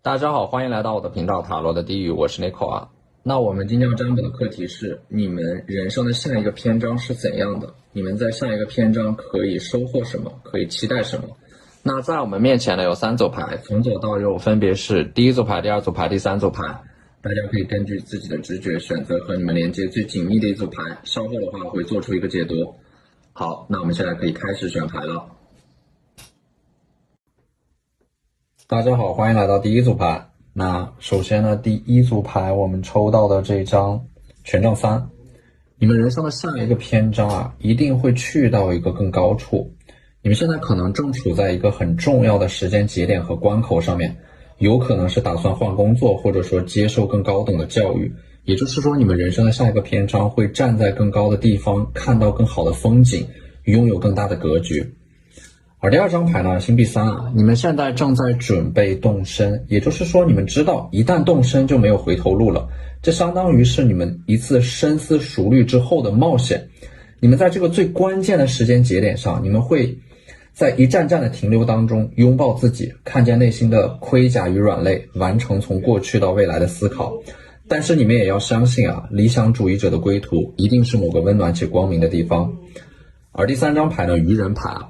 大家好，欢迎来到我的频道塔罗的地狱，我是 Nico 啊。那我们今天要占卜的课题是：你们人生的下一个篇章是怎样的？你们在下一个篇章可以收获什么？可以期待什么？那在我们面前呢有3组牌，从左到右分别是第一组牌、第二组牌、第三组牌。大家可以根据自己的直觉选择和你们连接最紧密的一组牌。稍后的话我会做出一个解读。好，那我们现在可以开始选牌了。大家好，欢迎来到第一组牌。那首先呢，第一组牌我们抽到的这张权杖3，你们人生的下一个篇章啊，一定会去到一个更高处。你们现在可能正处在一个很重要的时间节点和关口上面，有可能是打算换工作，或者说接受更高等的教育。也就是说，你们人生的下一个篇章会站在更高的地方，看到更好的风景，拥有更大的格局。而第二张牌呢，星币3啊，你们现在正在准备动身，也就是说你们知道一旦动身就没有回头路了，这相当于是你们一次深思熟虑之后的冒险。你们在这个最关键的时间节点上，你们会在一站站的停留当中拥抱自己，看见内心的盔甲与软肋，完成从过去到未来的思考。但是你们也要相信啊，理想主义者的归途一定是某个温暖且光明的地方。而第三张牌呢，愚人牌啊，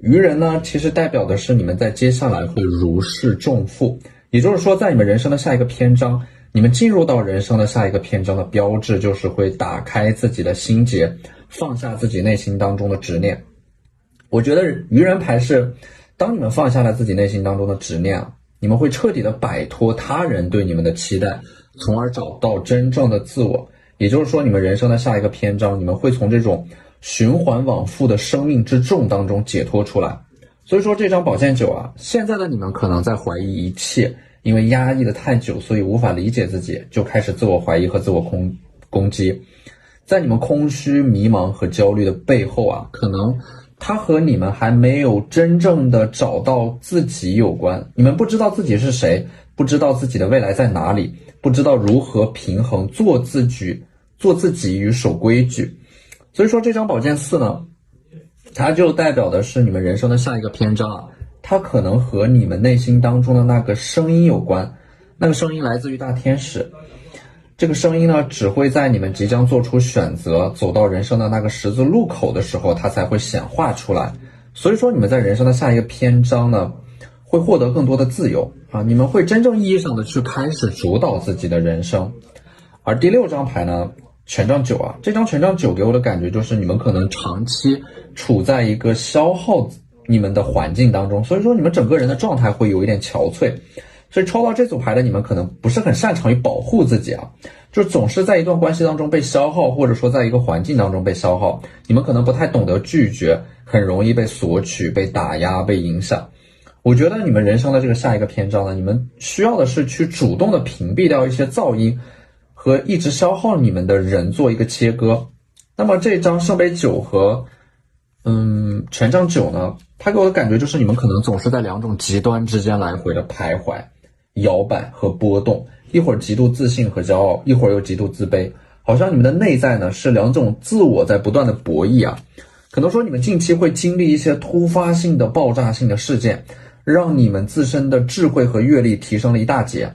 愚人呢，其实代表的是你们在接下来会如释重负，也就是说，在你们人生的下一个篇章，你们进入到人生的下一个篇章的标志就是会打开自己的心结，放下自己内心当中的执念。我觉得愚人牌是，当你们放下了自己内心当中的执念啊，你们会彻底的摆脱他人对你们的期待，从而找到真正的自我。也就是说，你们人生的下一个篇章，你们会从这种循环往复的生命之重当中解脱出来。所以说这张宝剑9啊，现在的你们可能在怀疑一切，因为压抑的太久，所以无法理解自己，就开始自我怀疑和自我攻击。在你们空虚、迷茫和焦虑的背后啊，可能它和你们还没有真正的找到自己有关。你们不知道自己是谁，不知道自己的未来在哪里，不知道如何平衡做自己与守规矩。所以说这张宝剑4呢，它就代表的是你们人生的下一个篇章啊，它可能和你们内心当中的那个声音有关。那个声音来自于大天使，这个声音呢，只会在你们即将做出选择，走到人生的那个十字路口的时候，它才会显化出来。所以说你们在人生的下一个篇章呢，会获得更多的自由啊，你们会真正意义上的去开始主导自己的人生。而第6张牌呢，权杖9啊，这张权杖9给我的感觉就是你们可能长期处在一个消耗你们的环境当中，所以说你们整个人的状态会有一点憔悴。所以抽到这组牌的你们可能不是很擅长于保护自己啊，就总是在一段关系当中被消耗，或者说在一个环境当中被消耗，你们可能不太懂得拒绝，很容易被索取、被打压、被影响。我觉得你们人生的这个下一个篇章呢，你们需要的是去主动的屏蔽掉一些噪音和一直消耗你们的人做一个切割。那么这张圣杯9和权杖9呢，它给我的感觉就是你们可能总是在2种极端之间来回的徘徊、摇摆和波动，一会儿极度自信和骄傲，一会儿又极度自卑，好像你们的内在呢是2种自我在不断的博弈啊。可能说你们近期会经历一些突发性的爆炸性的事件，让你们自身的智慧和阅历提升了一大截。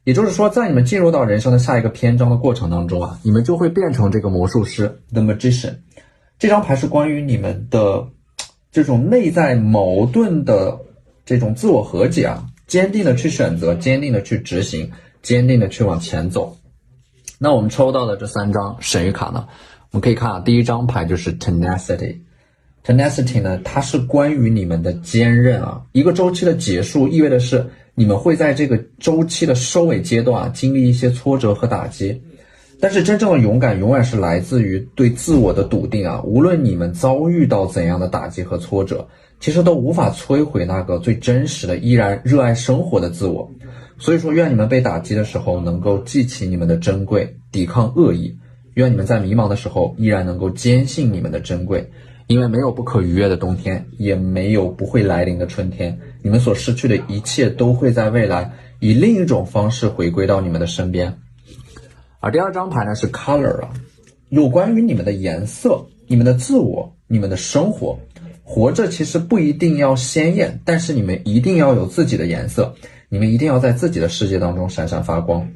也就是说，在你们进入到人生的下一个篇章的过程当中啊，你们就会变成这个魔术师 The Magician。 这张牌是关于你们的这种内在矛盾的这种自我和解啊，坚定的去选择，坚定的去执行，坚定的去往前走。那我们抽到的这3张神谕卡呢，我们可以看啊，第一张牌就是 Tenacity 呢，它是关于你们的坚韧啊，一个周期的结束意味的是你们会在这个周期的收尾阶段啊，经历一些挫折和打击，但是真正的勇敢永远是来自于对自我的笃定啊，无论你们遭遇到怎样的打击和挫折，其实都无法摧毁那个最真实的依然热爱生活的自我。所以说愿你们被打击的时候能够记起你们的珍贵，抵抗恶意，愿你们在迷茫的时候依然能够坚信你们的珍贵，因为没有不可逾越的冬天，也没有不会来临的春天，你们所失去的一切都会在未来以另一种方式回归到你们的身边。而第2张牌呢是 Color 啊，有关于你们的颜色、你们的自我、你们的生活。活着其实不一定要鲜艳，但是你们一定要有自己的颜色，你们一定要在自己的世界当中闪闪发光。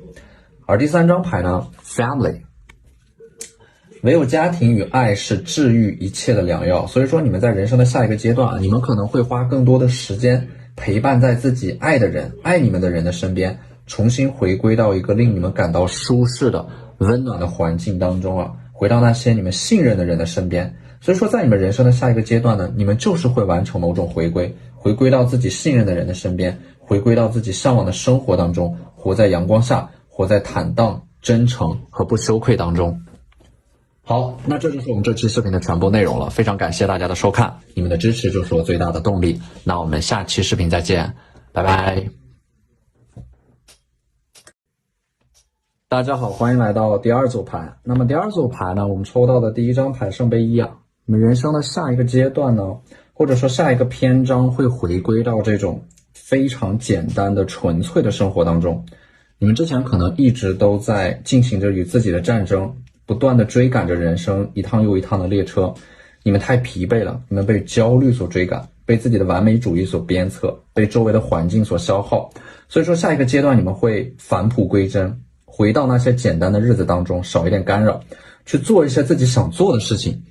而第3张牌呢 ，Family， 唯有家庭与爱是治愈一切的良药。所以说你们在人生的下一个阶段啊，你们可能会花更多的时间陪伴在自己爱的人、爱你们的人的身边，重新回归到一个令你们感到舒适的、温暖的环境当中啊，回到那些你们信任的人的身边。所以说在你们人生的下一个阶段呢，你们就是会完成某种回归，回归到自己信任的人的身边，回归到自己向往的生活当中，活在阳光下，活在坦荡、真诚和不羞愧当中。好，那这就是我们这期视频的全部内容了，非常感谢大家的收看，你们的支持就是我最大的动力。那我们下期视频再见，拜拜。大家好，欢迎来到第2组牌。那么第2组牌呢，我们抽到的第1张牌圣杯1啊，你们人生的下一个阶段呢，或者说下一个篇章会回归到这种非常简单的纯粹的生活当中。你们之前可能一直都在进行着与自己的战争，不断的追赶着人生一趟又一趟的列车，你们太疲惫了，你们被焦虑所追赶，被自己的完美主义所鞭策，被周围的环境所消耗。所以说下一个阶段你们会返璞归真，回到那些简单的日子当中，少一点干扰，去做一些自己想做的事情，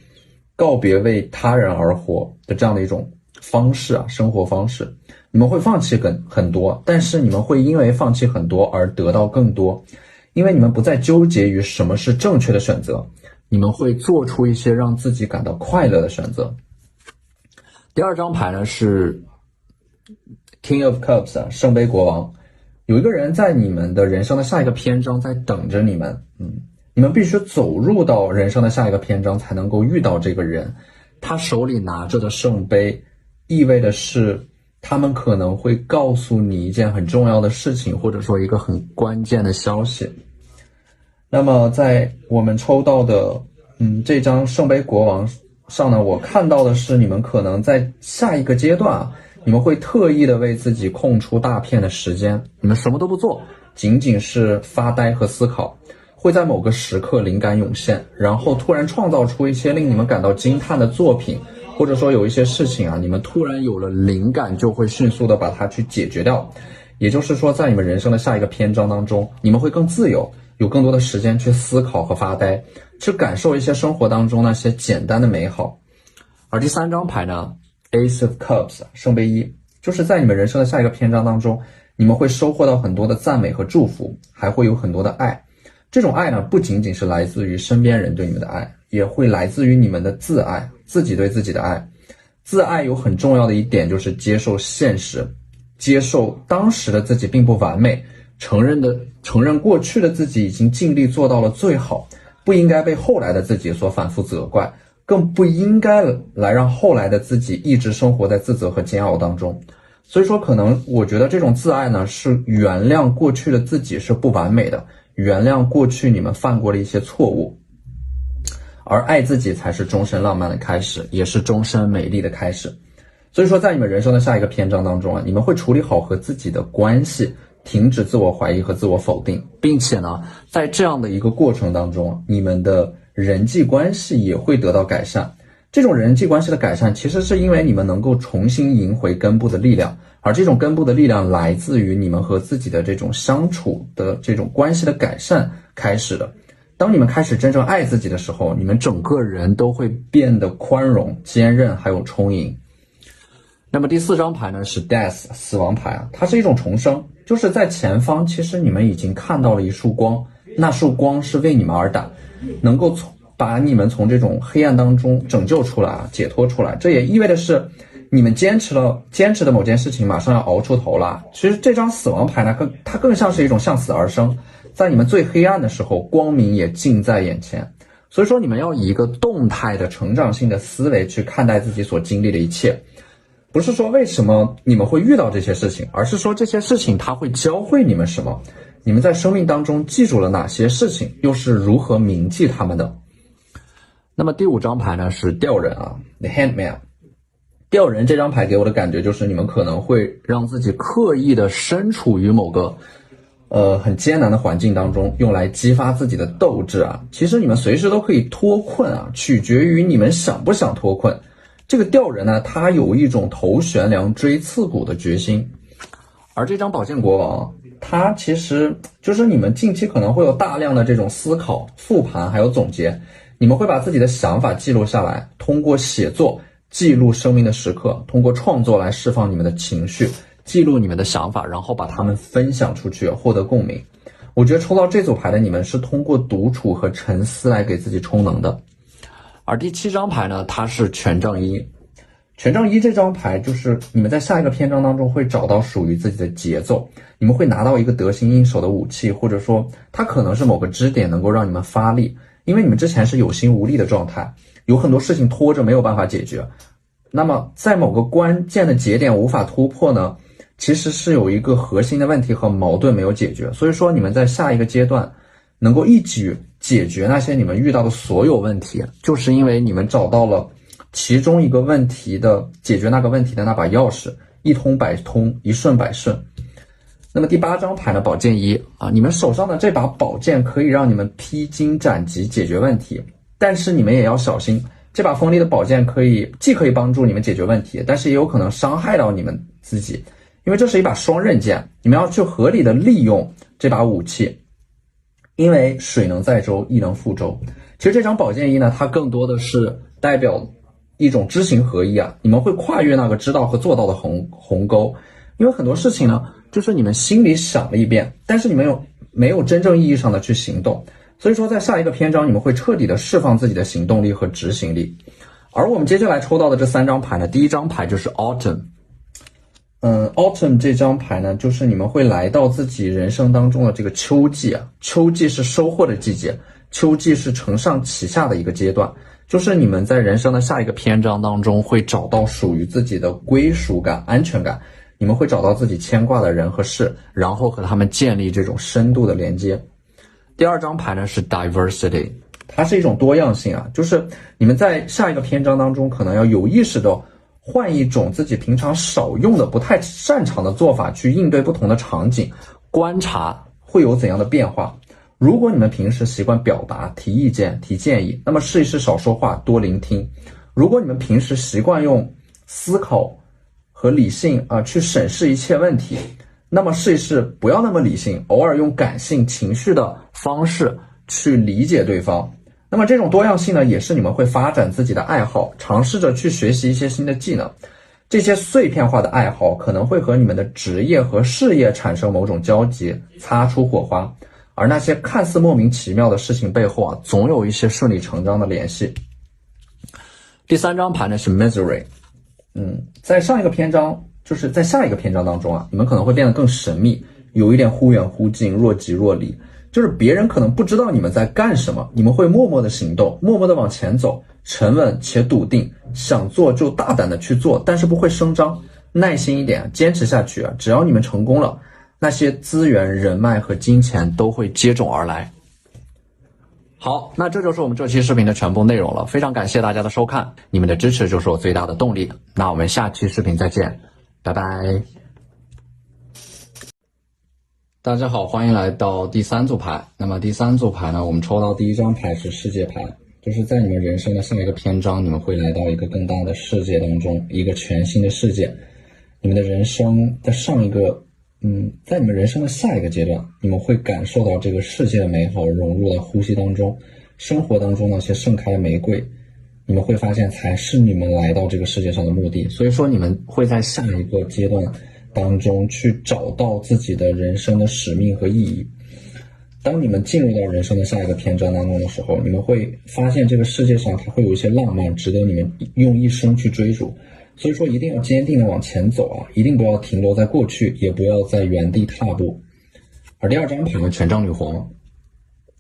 告别为他人而活的这样的一种方式啊，生活方式。你们会放弃很多，但是你们会因为放弃很多而得到更多，因为你们不再纠结于什么是正确的选择，你们会做出一些让自己感到快乐的选择。第2张牌呢是 King of Cups 啊，圣杯国王。有一个人在你们的人生的下一个篇章在等着你们，你们必须走入到人生的下一个篇章才能够遇到这个人。他手里拿着的圣杯意味的是他们可能会告诉你一件很重要的事情，或者说一个很关键的消息。那么在我们抽到的这张圣杯国王上呢，我看到的是你们可能在下一个阶段啊，你们会特意的为自己空出大片的时间，你们什么都不做，仅仅是发呆和思考，会在某个时刻灵感涌现，然后突然创造出一些令你们感到惊叹的作品，或者说有一些事情啊，你们突然有了灵感，就会迅速的把它去解决掉。也就是说在你们人生的下一个篇章当中，你们会更自由，有更多的时间去思考和发呆，去感受一些生活当中那些简单的美好。而第3张牌呢 Ace of Cups 圣杯1，就是在你们人生的下一个篇章当中，你们会收获到很多的赞美和祝福，还会有很多的爱。这种爱呢，不仅仅是来自于身边人对你们的爱，也会来自于你们的自爱，自己对自己的爱。自爱有很重要的一点就是接受现实，接受当时的自己并不完美，承认过去的自己已经尽力做到了最好，不应该被后来的自己所反复责怪，更不应该来让后来的自己一直生活在自责和煎熬当中。所以说可能我觉得这种自爱呢，是原谅过去的自己是不完美的，原谅过去你们犯过的一些错误，而爱自己才是终身浪漫的开始，也是终身美丽的开始。所以说在你们人生的下一个篇章当中啊，你们会处理好和自己的关系，停止自我怀疑和自我否定，并且呢，在这样的一个过程当中，你们的人际关系也会得到改善。这种人际关系的改善，其实是因为你们能够重新赢回根部的力量，而这种根部的力量来自于你们和自己的这种相处的这种关系的改善开始的。当你们开始真正爱自己的时候，你们整个人都会变得宽容、坚韧还有充盈。那么第4张牌呢是 Death 死亡牌啊，它是一种重生，就是在前方其实你们已经看到了一束光，那束光是为你们而打，能够把你们从这种黑暗当中拯救出来，解脱出来。这也意味的是你们坚持的某件事情马上要熬出头了。其实这张死亡牌呢，它更像是一种向死而生，在你们最黑暗的时候，光明也近在眼前。所以说你们要以一个动态的成长性的思维去看待自己所经历的一切，不是说为什么你们会遇到这些事情，而是说这些事情它会教会你们什么，你们在生命当中记住了哪些事情，又是如何铭记他们的。那么第5张牌呢是吊人啊 The Handman。 吊人这张牌给我的感觉就是你们可能会让自己刻意的身处于某个很艰难的环境当中，用来激发自己的斗志啊。其实你们随时都可以脱困啊，取决于你们想不想脱困。这个吊人呢，他有一种头悬梁锥刺股的决心，而这张宝剑国王，它其实就是你们近期可能会有大量的这种思考、复盘还有总结，你们会把自己的想法记录下来，通过写作记录生命的时刻，通过创作来释放你们的情绪，记录你们的想法，然后把它们分享出去，获得共鸣。我觉得抽到这组牌的你们是通过独处和沉思来给自己充能的。而第7张牌呢，它是权杖一。权杖一这张牌就是你们在下一个篇章当中会找到属于自己的节奏，你们会拿到一个得心应手的武器，或者说它可能是某个支点能够让你们发力，因为你们之前是有心无力的状态，有很多事情拖着没有办法解决，那么在某个关键的节点无法突破呢，其实是有一个核心的问题和矛盾没有解决，所以说你们在下一个阶段能够一举解决那些你们遇到的所有问题，就是因为你们找到了其中一个问题的解决那个问题的那把钥匙，一通百通，一顺百顺。那么第8张牌呢，宝剑一啊，你们手上的这把宝剑可以让你们披荆斩棘解决问题，但是你们也要小心，这把锋利的宝剑既可以帮助你们解决问题，但是也有可能伤害到你们自己，因为这是一把双刃剑，你们要去合理的利用这把武器，因为水能载舟，亦能覆舟。其实这张宝剑一呢，它更多的是代表一种知行合一啊，你们会跨越那个知道和做到的鸿沟，因为很多事情呢，就是你们心里想了一遍，但是你们没有真正意义上的去行动，所以说在下一个篇章你们会彻底的释放自己的行动力和执行力。而我们接下来抽到的这3张牌呢，第1张牌就是 Autumn。Autumn 这张牌呢，就是你们会来到自己人生当中的这个秋季啊，秋季是收获的季节，秋季是承上启下的一个阶段，就是你们在人生的下一个篇章当中会找到属于自己的归属感、安全感，你们会找到自己牵挂的人和事，然后和他们建立这种深度的连接。第2张牌呢是 Diversity， 它是一种多样性啊，就是你们在下一个篇章当中可能要有意识的换一种自己平常少用的、不太擅长的做法去应对不同的场景，观察会有怎样的变化。如果你们平时习惯表达、提意见、提建议，那么试一试少说话，多聆听。如果你们平时习惯用思考和理性去审视一切问题，那么试一试不要那么理性，偶尔用感性情绪的方式去理解对方。那么这种多样性呢，也是你们会发展自己的爱好，尝试着去学习一些新的技能。这些碎片化的爱好可能会和你们的职业和事业产生某种交集，擦出火花。而那些看似莫名其妙的事情背后啊，总有一些顺理成章的联系。第3张牌呢是 Misery。在上一个篇章，就是在下一个篇章当中啊，你们可能会变得更神秘，有一点忽远忽近，若即若离。就是别人可能不知道你们在干什么，你们会默默的行动，默默的往前走，沉稳且笃定，想做就大胆的去做，但是不会声张，耐心一点，坚持下去啊！只要你们成功了，那些资源、人脉和金钱都会接踵而来。好，那这就是我们这期视频的全部内容了，非常感谢大家的收看，你们的支持就是我最大的动力。那我们下期视频再见，拜拜。大家好，欢迎来到第3组牌。那么第3组牌呢，我们抽到第1张牌是世界牌，就是在你们人生的下一个篇章，你们会来到一个更大的世界当中，一个全新的世界。你们的人生的在你们人生的下一个阶段，你们会感受到这个世界的美好融入到呼吸当中，生活当中那些盛开的玫瑰，你们会发现才是你们来到这个世界上的目的。所以说你们会在下一个阶段当中去找到自己的人生的使命和意义。当你们进入到人生的下一个篇章当中的时候，你们会发现这个世界上它会有一些浪漫值得你们用一生去追逐。所以说一定要坚定的往前走啊，一定不要停留在过去，也不要在原地踏步。而第2张牌呢，权杖女皇，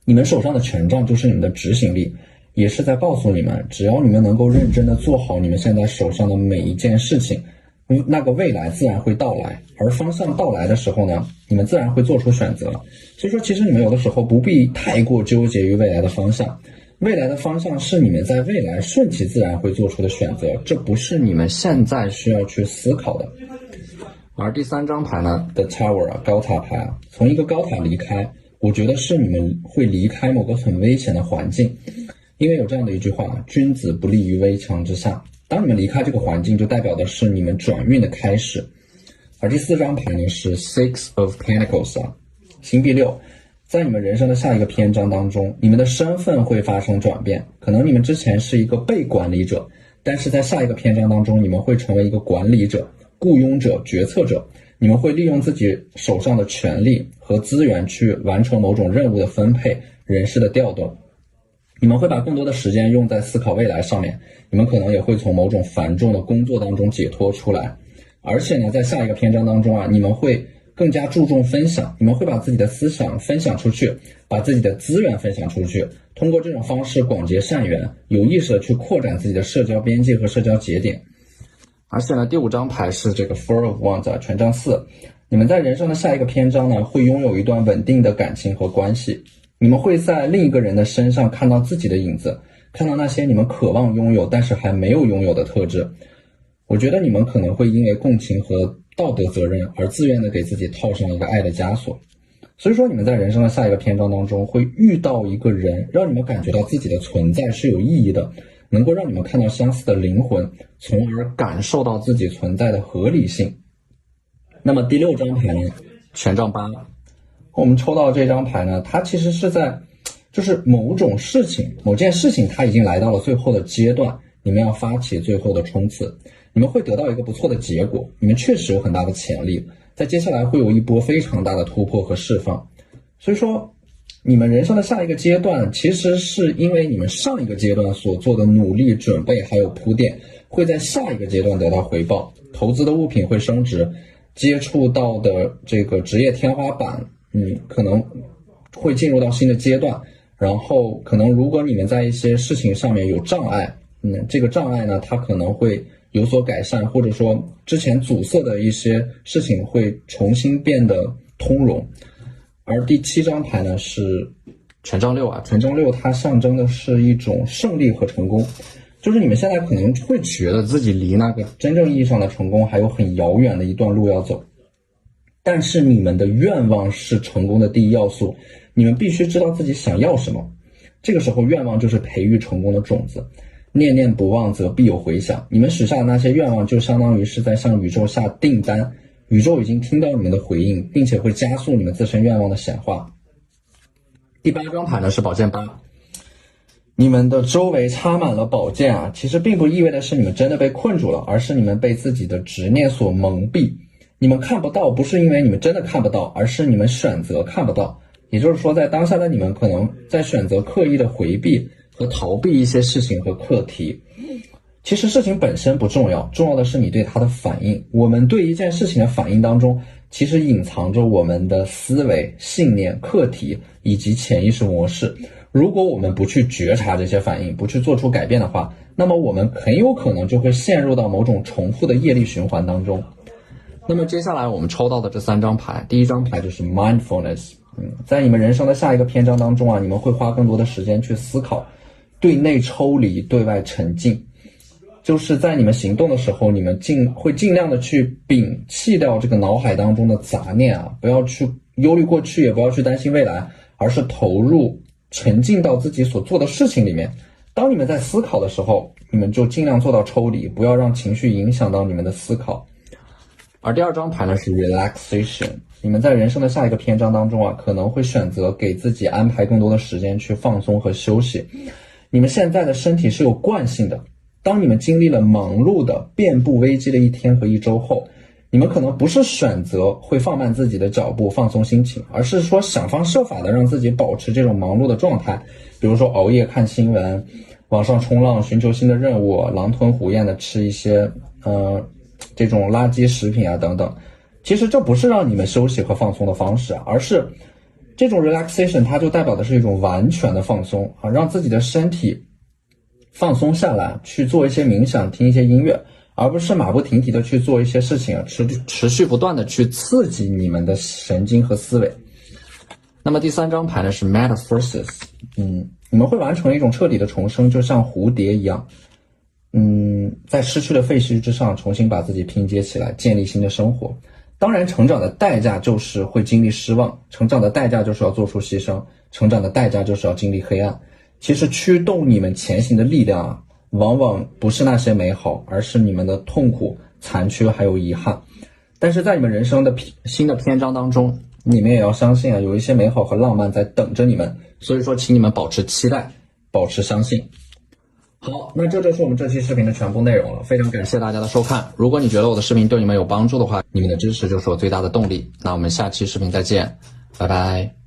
你们手上的权杖就是你们的执行力，也是在告诉你们，只要你们能够认真的做好你们现在手上的每一件事情，那个未来自然会到来，而方向到来的时候呢，你们自然会做出选择。所以说其实你们有的时候不必太过纠结于未来的方向，未来的方向是你们在未来顺其自然会做出的选择，这不是你们现在需要去思考的。而第3张牌呢 The Tower 啊，高塔牌啊，从一个高塔离开，我觉得是你们会离开某个很危险的环境，因为有这样的一句话，君子不立于危墙之下。当你们离开这个环境，就代表的是你们转运的开始。而第4张牌呢是 Six of Pentacles 啊，星币6。在你们人生的下一个篇章当中，你们的身份会发生转变，可能你们之前是一个被管理者，但是在下一个篇章当中，你们会成为一个管理者、雇佣者、决策者，你们会利用自己手上的权力和资源去完成某种任务的分配、人事的调动。你们会把更多的时间用在思考未来上面，你们可能也会从某种繁重的工作当中解脱出来。而且呢，在下一个篇章当中啊，你们会更加注重分享，你们会把自己的思想分享出去，把自己的资源分享出去，通过这种方式广结善缘，有意识的去扩展自己的社交边界和社交节点。而且呢，第5张牌是这个 Four of Wands 权杖4，你们在人生的下一个篇章呢，会拥有一段稳定的感情和关系，你们会在另一个人的身上看到自己的影子，看到那些你们渴望拥有但是还没有拥有的特质。我觉得你们可能会因为共情和道德责任而自愿的给自己套上一个爱的枷锁。所以说你们在人生的下一个篇章当中会遇到一个人，让你们感觉到自己的存在是有意义的，能够让你们看到相似的灵魂，从而感受到自己存在的合理性。那么第6张牌呢，权杖8，我们抽到这张牌呢，它其实是在就是某件事情它已经来到了最后的阶段，你们要发起最后的冲刺，你们会得到一个不错的结果，你们确实有很大的潜力，在接下来会有一波非常大的突破和释放。所以说你们人生的下一个阶段，其实是因为你们上一个阶段所做的努力、准备还有铺垫，会在下一个阶段得到回报，投资的物品会升值，接触到的这个职业天花板可能会进入到新的阶段。然后可能如果你们在一些事情上面有障碍，这个障碍呢，它可能会有所改善，或者说之前阻塞的一些事情会重新变得通融。而第7张牌呢是权杖6啊，权杖6它象征的是一种胜利和成功，就是你们现在可能会觉得自己离那个真正意义上的成功还有很遥远的一段路要走，但是你们的愿望是成功的第一要素，你们必须知道自己想要什么，这个时候愿望就是培育成功的种子，念念不忘则必有回响，你们许下的那些愿望就相当于是在向宇宙下订单，宇宙已经听到你们的回应，并且会加速你们自身愿望的显化。第8张牌呢是宝剑8，你们的周围插满了宝剑啊，其实并不意味着是你们真的被困住了，而是你们被自己的执念所蒙蔽，你们看不到，不是因为你们真的看不到，而是你们选择看不到。也就是说，在当下的你们可能在选择刻意的回避和逃避一些事情和课题。其实事情本身不重要，重要的是你对它的反应。我们对一件事情的反应当中，其实隐藏着我们的思维、信念、课题以及潜意识模式。如果我们不去觉察这些反应，不去做出改变的话，那么我们很有可能就会陷入到某种重复的业力循环当中。那么接下来我们抽到的这3张牌，第1张牌就是 mindfulness。在你们人生的下一个篇章当中啊，你们会花更多的时间去思考，对内抽离，对外沉浸。就是在你们行动的时候，你们会尽量的去摒弃掉这个脑海当中的杂念啊，不要去忧虑过去，也不要去担心未来，而是投入沉浸到自己所做的事情里面。当你们在思考的时候，你们就尽量做到抽离，不要让情绪影响到你们的思考。而第2张牌呢是 relaxation， 你们在人生的下一个篇章当中啊，可能会选择给自己安排更多的时间去放松和休息。你们现在的身体是有惯性的，当你们经历了忙碌的遍布危机的一天和一周后，你们可能不是选择会放慢自己的脚步放松心情，而是说想方设法的让自己保持这种忙碌的状态，比如说熬夜看新闻，网上冲浪寻求新的任务，狼吞虎咽的吃一些这种垃圾食品啊等等。其实这不是让你们休息和放松的方式，而是这种 relaxation 它就代表的是一种完全的放松啊，让自己的身体放松下来，去做一些冥想，听一些音乐，而不是马不停蹄的去做一些事情，持续不断的去刺激你们的神经和思维。那么第3张牌呢是 Metamorphosis， 你们会完成一种彻底的重生，就像蝴蝶一样，在失去的废墟之上重新把自己拼接起来，建立新的生活。当然成长的代价就是会经历失望，成长的代价就是要做出牺牲，成长的代价就是要经历黑暗。其实驱动你们前行的力量啊，往往不是那些美好，而是你们的痛苦、残缺还有遗憾。但是在你们人生的新的篇章当中，你们也要相信啊，有一些美好和浪漫在等着你们。所以说，请你们保持期待，保持相信。好，那这就是我们这期视频的全部内容了。非常感谢大家的收看。如果你觉得我的视频对你们有帮助的话，你们的支持就是我最大的动力。那我们下期视频再见，拜拜。